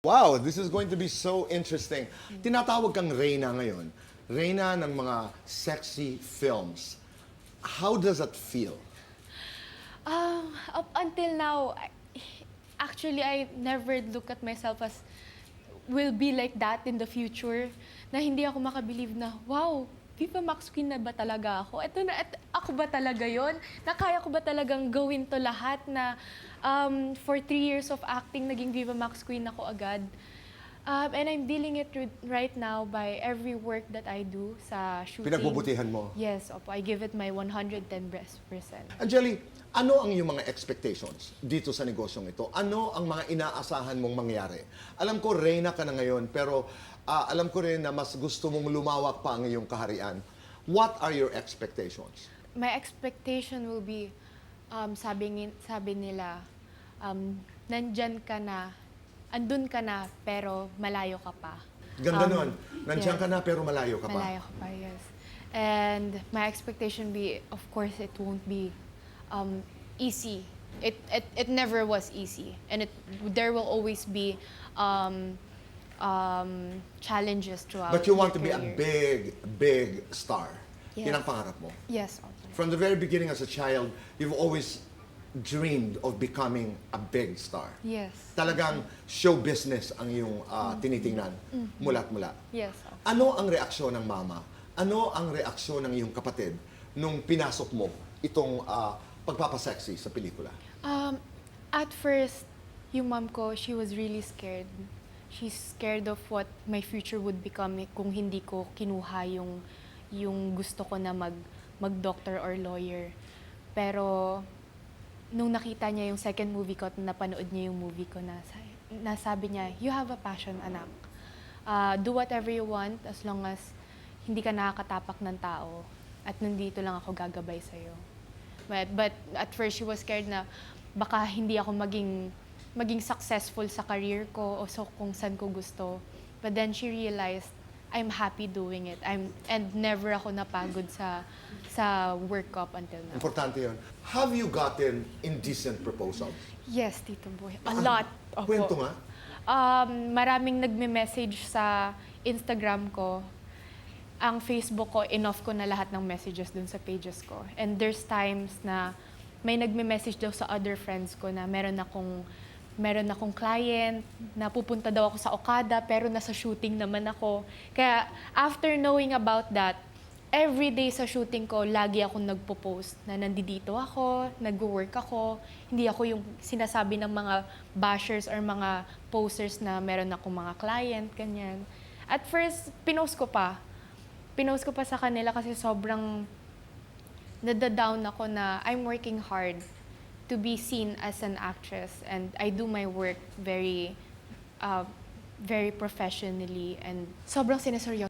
Wow, this is going to be so interesting. Tinatawag kang Reyna ngayon. Reyna ng mga sexy films. How does that feel? Up until now, actually, I never look at myself as will be like that in the future. Na hindi ako makabilieve na, wow, Viva Max Queen na ba talaga ako? Ito na, ako ba talaga yon? Na kaya ko ba talagang gawin to lahat na for 3 years of acting, naging Viva Max Queen ako agad. And I'm dealing it right now by every work that I do sa shooting. Pinagbubutihan mo? Yes, opo. I give it my 110%. Angeli, ano ang iyong mga expectations dito sa negosyong ito? Ano ang mga inaasahan mong mangyari? Alam ko, Reyna ka na ngayon, pero alam ko rin na mas gusto mong lumawak pa ang iyong kaharian. What are your expectations? My expectation will be, sabi nila, nandyan ka na, andun ka na, pero malayo ka pa. Ganda nun. Nandiyan yes. ka na, pero malayo ka pa. Malayo ka pa, yes. And my expectation be, of course, it won't be easy. It never was easy. And there will always be challenges throughout. But you want to be your a career. big star. Yes. Yan ang pangarap mo. Yes, opo. From the very beginning as a child, you've always dreamed of becoming a big star. Yes. Talagang show business ang iyong tinitingnan mula't mula. Yes, opo. Ano ang reaksyon ng mama? Ano ang reaksyon ng iyong kapatid nung pinasok mo itong pagpapasexy sa pelikula? At first, yung mom ko, she was really scared. She's scared of what my future would become kung hindi ko kinuha yung gusto ko na mag-doctor or lawyer. Pero nung nakita niya yung second movie ko at napanood niya yung movie ko, nasabi niya, you have a passion, anak. Do whatever you want as long as hindi ka nakakatapak ng tao at nandito lang ako gagabay sa'yo. But at first, she was scared na baka hindi ako maging successful sa career ko o so kung saan ko gusto. But then she realized, I'm happy doing it. And never ako napagod sa work ko up until now. Importante yun. Have you gotten indecent proposals? Yes, Tito Boy. A lot. Opo. Kwento nga. Maraming nagme-message sa Instagram ko. Ang Facebook ko, inoff ko na lahat ng messages dun sa pages ko. And there's times na may nagme-message daw sa other friends ko na meron akong client, na pupunta daw ako sa Okada, pero nasa shooting naman ako. Kaya after knowing about that, every day sa shooting ko, lagi akong nagpo-post na nandito ako, nag-work ako. Hindi ako yung sinasabi ng mga bashers or mga posters na meron akong mga client, ganyan. At first, pinost ko pa sa kanila kasi sobrang nadadown ako na I'm working hard to be seen as an actress and I do my work very professionally and sobrang sineseryoso.